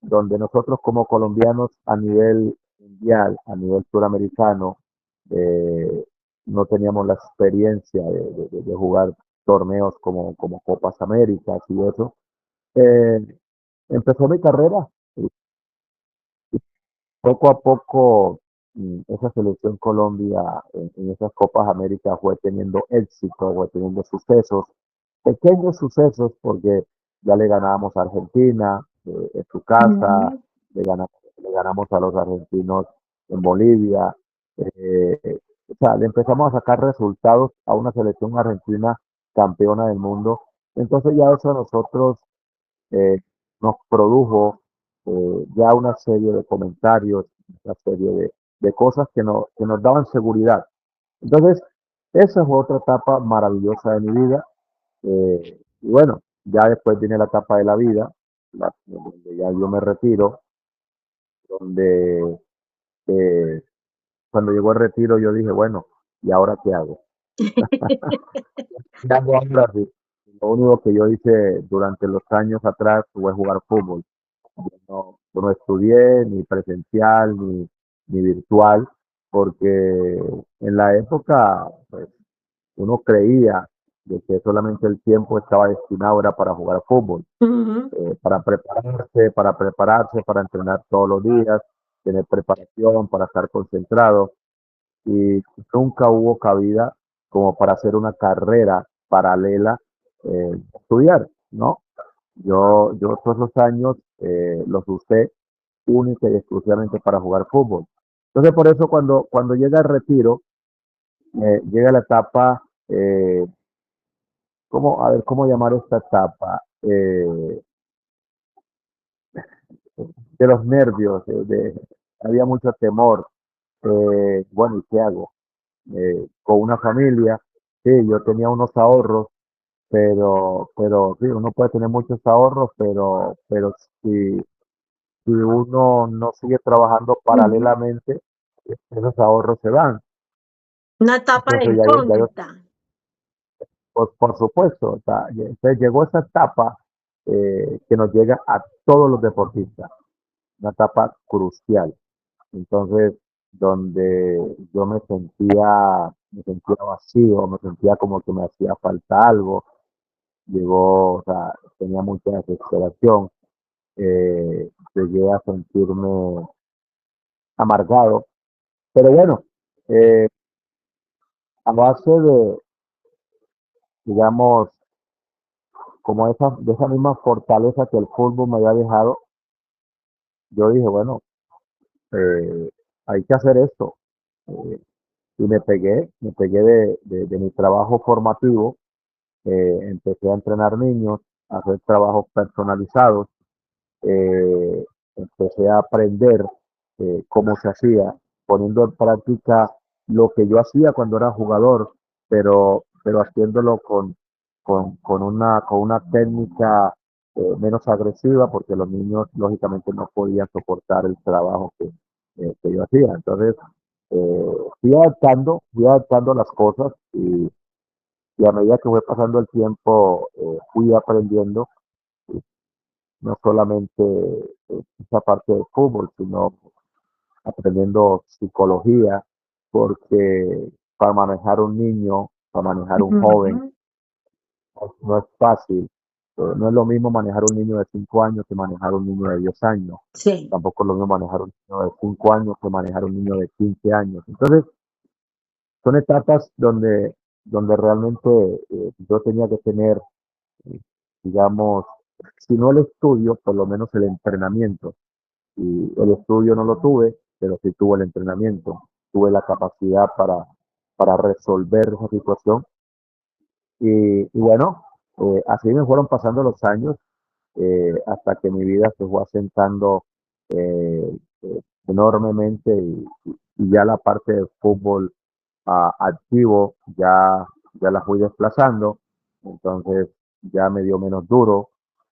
nosotros como colombianos a nivel mundial, a nivel suramericano, eh, no teníamos la experiencia de jugar torneos como Copas Américas y eso. Eh, Empezó mi carrera y poco a poco esa selección Colombia en esas Copas Américas fue teniendo éxito, fue teniendo sucesos, pequeños sucesos porque ya le ganábamos a Argentina en su casa, Ujú. le ganamos a los argentinos en Bolivia, o sea, le empezamos a sacar resultados a una selección argentina campeona del mundo. Entonces ya eso a nosotros eh, nos produjo ya una serie de comentarios, una serie de cosas que nos daban seguridad. Entonces, esa fue otra etapa maravillosa de mi vida. Y bueno, ya después viene la etapa de la vida, donde ya yo me retiro, donde cuando llegó el retiro yo dije, bueno, ¿y ahora qué hago? ¿Qué hago ahora? Sí. Lo único que yo hice durante los años atrás fue jugar fútbol. Yo no estudié ni presencial ni virtual, porque en la época pues, uno creía de que solamente el tiempo estaba destinado era para jugar fútbol, Ujú. para prepararse, para entrenar todos los días, tener preparación, para estar concentrado, y nunca hubo cabida como para hacer una carrera paralela, estudiar, ¿no? Yo todos los años los usé única y exclusivamente para jugar fútbol. Entonces, por eso cuando llega el retiro, llega la etapa, a ver, ¿cómo llamar esta etapa? De los nervios, había mucho temor. Bueno, ¿y qué hago? Con una familia, sí, yo tenía unos ahorros, pero sí, uno puede tener muchos ahorros, pero si uno no sigue trabajando Ujú. paralelamente, esos ahorros se van. Una etapa de Entonces ya yo incógnita. pues, por supuesto, o sea, entonces llegó esa etapa que nos llega a todos los deportistas, una etapa crucial. Entonces, donde yo me sentía vacío, me sentía como que me hacía falta algo, llegó, o sea, tenía mucha desesperación, llegué a sentirme amargado, pero bueno, eh, a base digamos, de esa misma fortaleza que el fútbol me había dejado, yo dije, bueno, eh, hay que hacer esto. Eh, y me pegué de mi trabajo formativo, empecé a entrenar niños, a hacer trabajos personalizados, eh, empecé a aprender cómo se hacía, poniendo en práctica lo que yo hacía cuando era jugador, pero haciéndolo con una técnica menos agresiva, porque los niños lógicamente no podían soportar el trabajo que yo hacía. Entonces, fui adaptando las cosas y a medida que fue pasando el tiempo, fui aprendiendo no solamente esa parte del fútbol, sino aprendiendo psicología, porque para manejar un niño, para manejar un joven, Ujú. no es fácil. No es lo mismo manejar un niño de 5 años que manejar un niño de 10 años. Sí. Tampoco es lo mismo manejar un niño de 5 años que manejar un niño de 15 años. Entonces, son etapas donde realmente yo tenía que tener, eh, digamos, si no el estudio, por lo menos el entrenamiento. Y el estudio no lo tuve, pero sí tuve el entrenamiento, tuve la capacidad para resolver esa situación. Y bueno, así me fueron pasando los años hasta que mi vida se fue asentando enormemente y ya la parte del fútbol activo ya la fui desplazando, entonces ya me dio menos duro,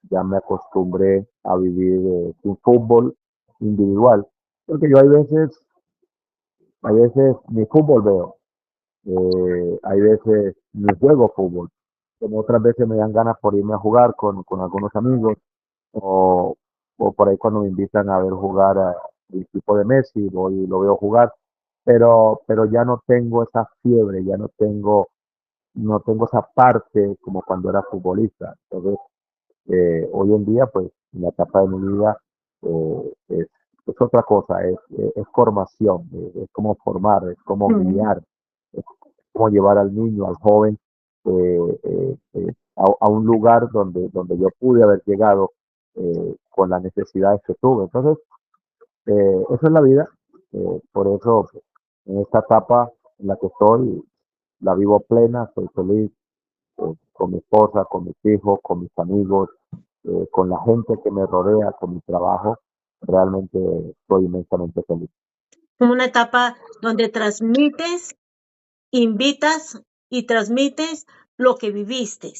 ya me acostumbré a vivir sin fútbol individual, porque yo hay veces ni fútbol veo, hay veces ni juego fútbol, como otras veces me dan ganas por irme a jugar con algunos amigos o, o por ahí cuando me invitan a ver jugar el equipo de Messi, voy y lo veo jugar, pero ya no tengo esa fiebre, ya no tengo esa parte como cuando era futbolista. Entonces, hoy en día, pues, en la etapa de mi vida, es otra cosa, es formación, es como formar, es como Ujú. guiar, es como llevar al niño, al joven, a un lugar donde yo pude haber llegado con las necesidades que tuve. Entonces, eso es la vida, por eso pues, en esta etapa en la que estoy, la vivo plena, soy feliz con mi esposa, con mis hijos, con mis amigos, con la gente que me rodea, con mi trabajo, realmente estoy inmensamente feliz. Como una etapa donde transmites, invitas y transmites lo que viviste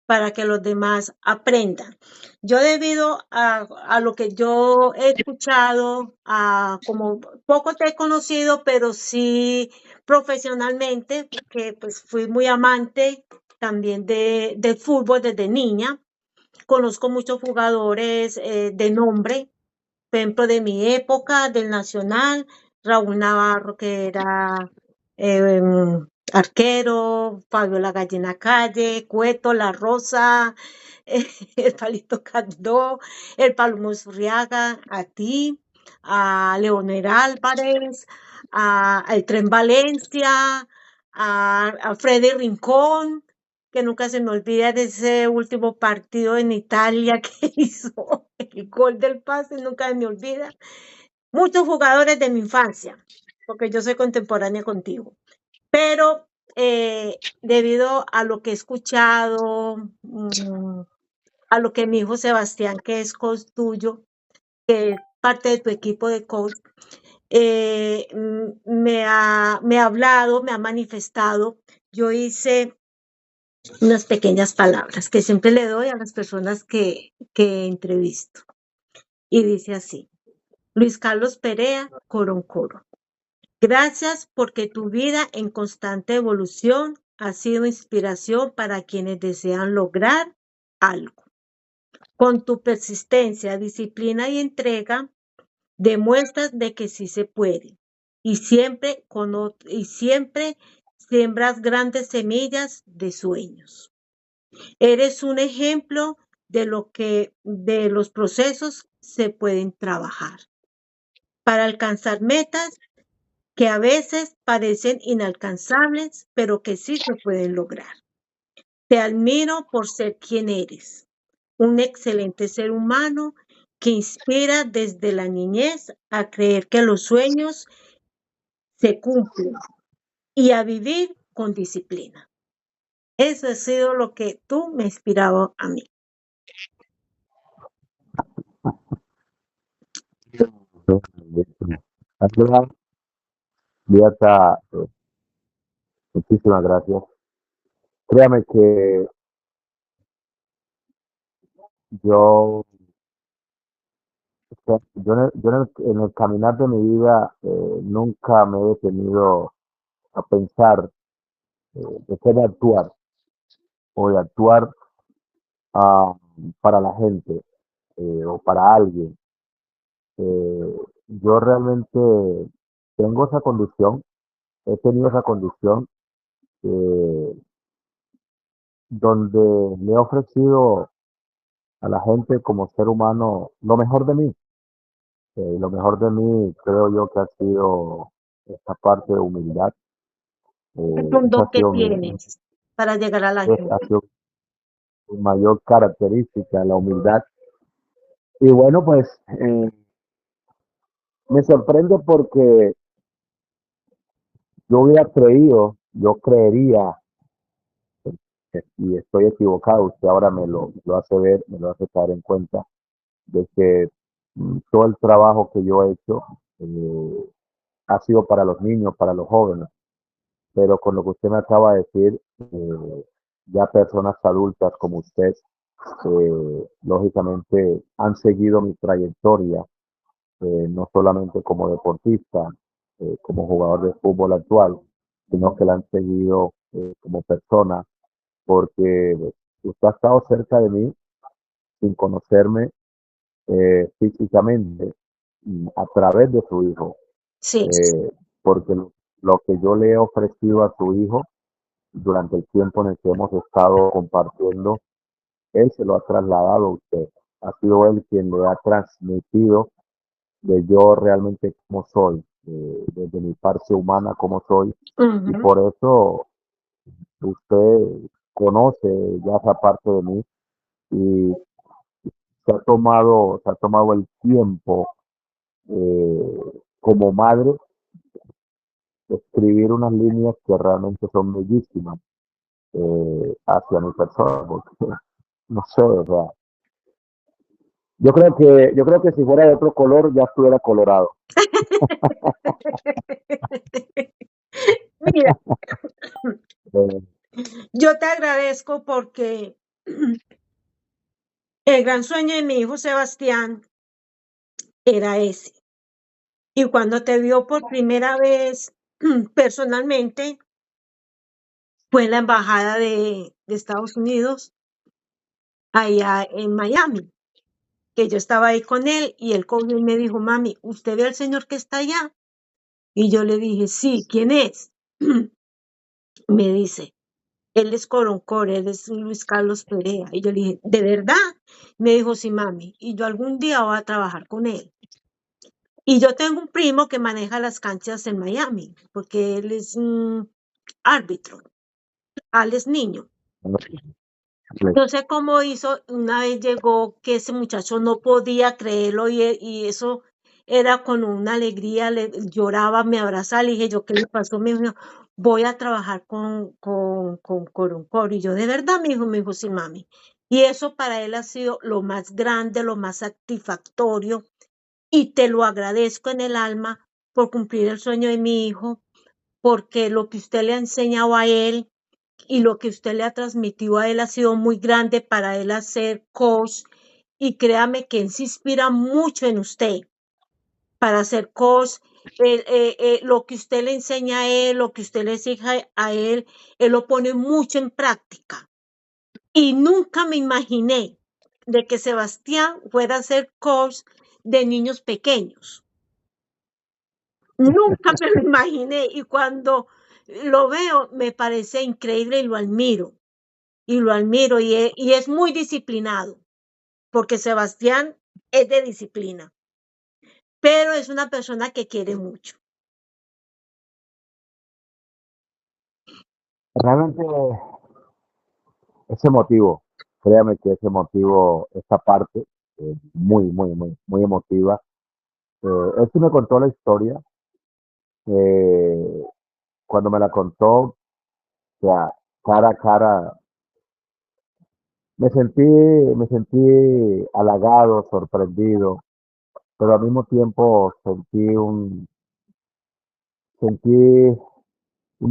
para que los demás aprendan. Yo debido a lo que yo he escuchado, como poco te he conocido, pero sí profesionalmente, porque pues fui muy amante también del fútbol desde niña. Conozco muchos jugadores de nombre, por ejemplo, de mi época, del Nacional, Raúl Navarro, que era arquero, Fabio La Gallina Calle, Cueto, La Rosa, el Palito Candó, el Palomo Zurriaga, a ti, a Leonel Álvarez, el Tren Valencia, a Freddy Rincón, que nunca se me olvida de ese último partido en Italia que hizo el gol del pase, nunca se me olvida. Muchos jugadores de mi infancia, porque yo soy contemporánea contigo, pero debido a lo que he escuchado, a lo que mi hijo Sebastián, que es coach tuyo, que es parte de tu equipo de coach, me ha hablado, me ha manifestado. Yo hice unas pequeñas palabras que siempre le doy a las personas que entrevisto. Y dice así, Luis Carlos Perea, Coro. Gracias porque tu vida en constante evolución ha sido inspiración para quienes desean lograr algo. Con tu persistencia, disciplina y entrega, demuestras de que sí se puede. Y siempre siembras grandes semillas de sueños. Eres un ejemplo de los procesos se pueden trabajar para alcanzar metas que a veces parecen inalcanzables, pero que sí se pueden lograr. Te admiro por ser quien eres, un excelente ser humano que inspira desde la niñez a creer que los sueños se cumplen y a vivir con disciplina. Eso ha sido lo que tú me inspiraba a mí. Angela, Beata, muchísimas gracias. Créame que yo, en el caminar de mi vida nunca me he detenido a pensar de qué de actuar o de actuar ah, para la gente o para alguien. Yo realmente tengo esa condición, he tenido esa condición eh, donde le he ofrecido a la gente como ser humano lo mejor de mí. Y lo mejor de mí creo yo que ha sido esta parte de humildad. Es un Esa don ha que sido tienes para llegar a la ha gente. sido mi mayor característica, la humildad. Y bueno, pues me sorprende porque yo hubiera creído, yo creería, y estoy equivocado, usted ahora me lo hace ver, me lo hace caer en cuenta, de que todo el trabajo que yo he hecho ha sido para los niños, para los jóvenes, pero con lo que usted me acaba de decir, ya personas adultas como usted, lógicamente han seguido mi trayectoria, no solamente como deportista, como jugador de fútbol actual, sino que la han seguido como persona, porque usted ha estado cerca de mí sin conocerme físicamente a través de su hijo, Sí. porque lo que yo le he ofrecido a su hijo durante el tiempo en el que hemos estado compartiendo, él se lo ha trasladado a usted. Ha sido él quien le ha transmitido de yo realmente como soy, desde mi parte humana como soy, y Ujú. por eso usted conoce ya esa parte de mí y se ha tomado el tiempo como madre de escribir unas líneas que realmente son bellísimas hacia mi persona, porque no sé, o sea, yo creo que si fuera de otro color ya estuviera colorado. Mira, Eh, yo te agradezco porque el gran sueño de mi hijo Sebastián era ese. Y cuando te vio por primera vez personalmente, fue en la embajada de Estados Unidos, allá en Miami, que yo estaba ahí con él y él cogió y me dijo, mami, ¿usted ve al señor que está allá? Y yo le dije, sí, ¿quién es? Me dice, él es Coroncor, él es Luis Carlos Perea. Y yo le dije, ¿de verdad? Me dijo, sí, mami, y yo algún día voy a trabajar con él. Y yo tengo un primo que maneja las canchas en Miami, porque él es árbitro, él es niño. No sé cómo hizo, una vez llegó que ese muchacho no podía creerlo y eso era con una alegría, lloraba, me abrazaba, le dije yo, ¿qué le pasó? Me dijo, voy a trabajar con Coroncor. Y yo, ¿de verdad? Me dijo, sí, mami. Y eso para él ha sido lo más grande, lo más satisfactorio y te lo agradezco en el alma por cumplir el sueño de mi hijo, porque lo que usted le ha enseñado a él y lo que usted le ha transmitido a él ha sido muy grande para él hacer coach y créame que él se inspira mucho en usted para hacer coach. Lo que usted le enseña a él, lo que usted le exige a él lo pone mucho en práctica. Y nunca me imaginé de que Sebastián fuera a ser coach de niños pequeños. Nunca me lo imaginé y cuando lo veo me parece increíble y lo admiro y es muy disciplinado, porque Sebastián es de disciplina, pero es una persona que quiere mucho. realmente ese motivo, créame que ese motivo, esa parte, muy, muy, muy, muy emotiva. Él sí me contó la historia. eh, Cuando me la contó, o sea, cara a cara, me sentí halagado, sorprendido, pero al mismo tiempo sentí un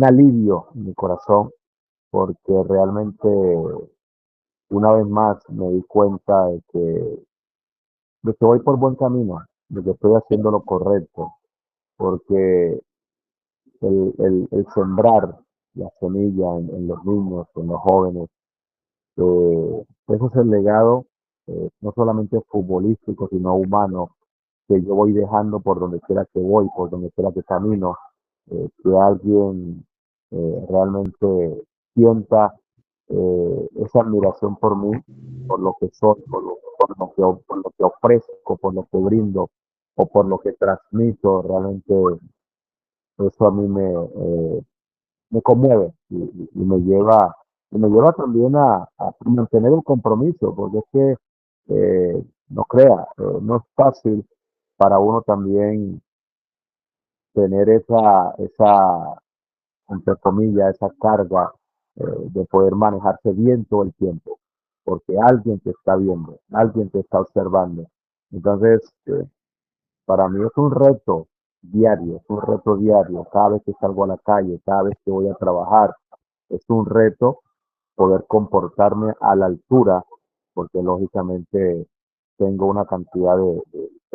alivio en mi corazón, porque realmente una vez más me di cuenta de que voy por buen camino, de que estoy haciendo lo correcto, porque el sembrar la semilla en los niños, en los jóvenes, ese es el legado, no solamente futbolístico, sino humano, que yo voy dejando por donde quiera que voy, por donde quiera que camino, que alguien realmente sienta esa admiración por mí, por lo que soy, por lo que ofrezco, por lo que brindo o por lo que transmito, realmente eso a mí me conmueve y me lleva también a mantener el compromiso, porque es que, no crea, no es fácil para uno también tener entre comillas, esa carga de poder manejarse bien todo el tiempo, porque alguien te está viendo, alguien te está observando. Entonces, para mí es un reto diario, cada vez que salgo a la calle, cada vez que voy a trabajar, es un reto poder comportarme a la altura, porque lógicamente tengo una cantidad de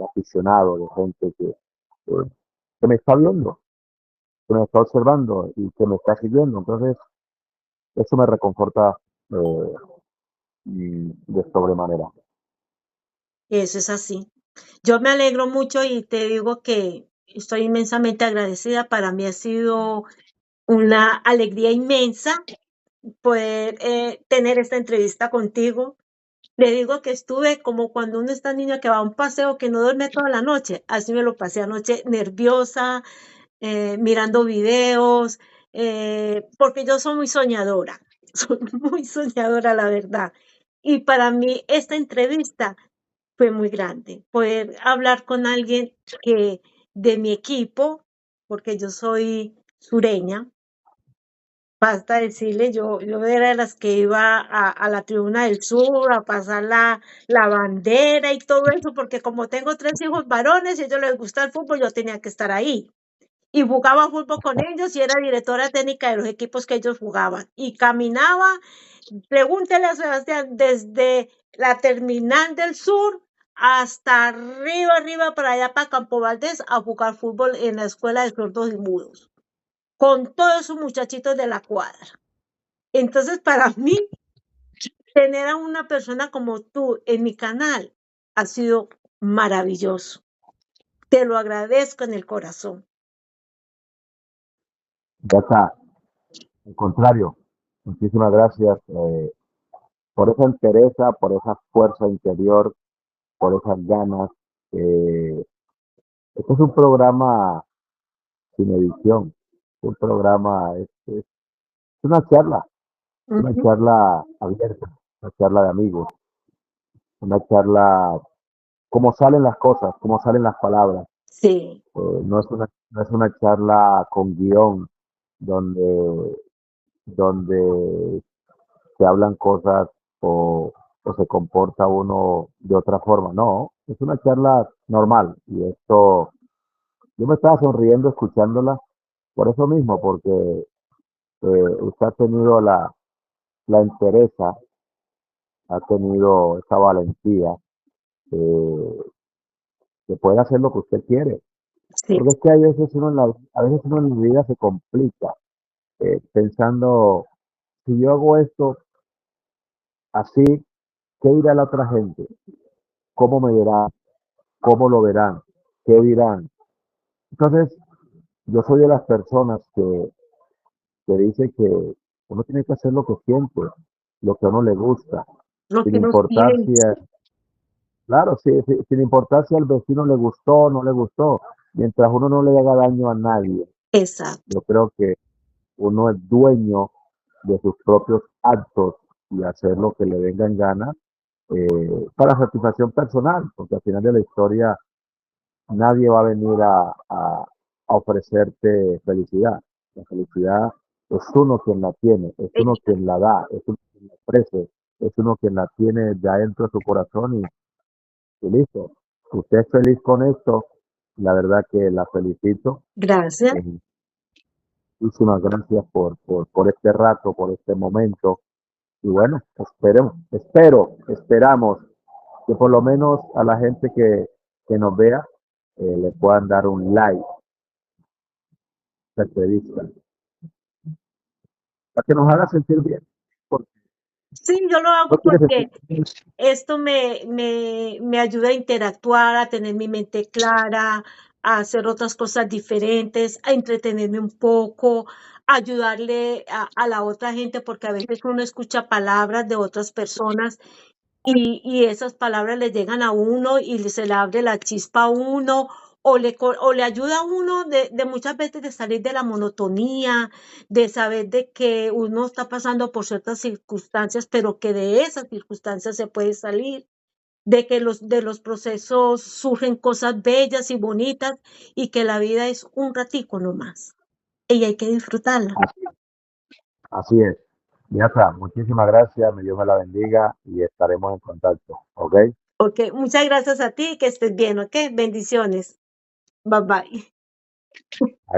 aficionados, de gente que me está viendo, que me está observando y que me está siguiendo. Entonces, eso me reconforta eh, de sobremanera. Eso es así. Yo me alegro mucho y te digo que estoy inmensamente agradecida. Para mí ha sido una alegría inmensa poder tener esta entrevista contigo. Le digo que estuve como cuando uno está niño que va a un paseo que no duerme toda la noche. Así me lo pasé anoche nerviosa, mirando videos, porque yo soy muy soñadora, soy muy soñadora, la verdad. Y para mí esta entrevista fue muy grande, poder hablar con alguien que de mi equipo, porque yo soy sureña, basta decirle, yo era de las que iba a la Tribuna del Sur a pasar la bandera y todo eso, porque como tengo tres hijos varones y a ellos les gusta el fútbol, yo tenía que estar ahí y jugaba fútbol con ellos y era directora técnica de los equipos que ellos jugaban. Y caminaba, pregúntele a Sebastián, desde la terminal del sur hasta arriba, arriba, para allá, para Campo Valdés, a jugar fútbol en la escuela de sordos y mudos, con todos esos muchachitos de la cuadra. Entonces, para mí, tener a una persona como tú en mi canal ha sido maravilloso. Te lo agradezco en el corazón. Ya está, al contrario, muchísimas gracias por esa entereza, por esa fuerza interior, por esas ganas. Eh, este es un programa sin edición, un programa, es una Ujú. charla abierta, una charla de amigos, una charla como salen las cosas, como salen las palabras. Sí, No es una charla con guión donde, donde se hablan cosas o se comporta uno de otra forma. No, es una charla normal y esto, yo me estaba sonriendo escuchándola por eso mismo, porque usted ha tenido la entereza, ha tenido esa valentía eh, de poder hacer lo que usted quiere. sí, Porque es que a veces uno en la vida se complica pensando, si yo hago esto así, ¿qué dirá la otra gente? ¿Cómo me verán? ¿Cómo lo verán? ¿Qué dirán? Entonces, yo soy de las personas que dice que uno tiene que hacer lo que siente, lo que a uno le gusta, lo sin que nos importar piden. si, claro, sin importar si al vecino le gustó o no le gustó, mientras uno no le haga daño a nadie. Exacto. Yo creo que uno es dueño de sus propios actos y hacer lo que le venga en gana. para satisfacción personal, porque al final de la historia nadie va a venir a ofrecerte felicidad. La felicidad es uno quien la tiene, es uno quien la da, es uno quien la ofrece, es uno quien la tiene de adentro de su corazón y listo. Si usted es feliz con esto, la verdad que la felicito. Gracias. Muchísimas gracias por este rato, por este momento. Y bueno, esperamos que por lo menos a la gente que nos vea le puedan dar un like a esta entrevista, para que nos haga sentir bien. Porque Sí, yo lo no hago quiere sentir porque esto me ayuda a interactuar, a tener mi mente clara, a hacer otras cosas diferentes, a entretenerme un poco, a ayudarle a la otra gente, porque a veces uno escucha palabras de otras personas y esas palabras le llegan a uno y se le abre la chispa a uno o le ayuda a uno de muchas veces de salir de la monotonía, de saber de que uno está pasando por ciertas circunstancias, pero que de esas circunstancias se puede salir, de que de los procesos surgen cosas bellas y bonitas y que la vida es un ratico nomás y hay que disfrutarla. así. Así es. Ya está. Muchísimas gracias. Me Dios me la bendiga y estaremos en contacto. ¿Ok? Ok, muchas gracias a ti, que estés bien, ok, bendiciones, bye bye.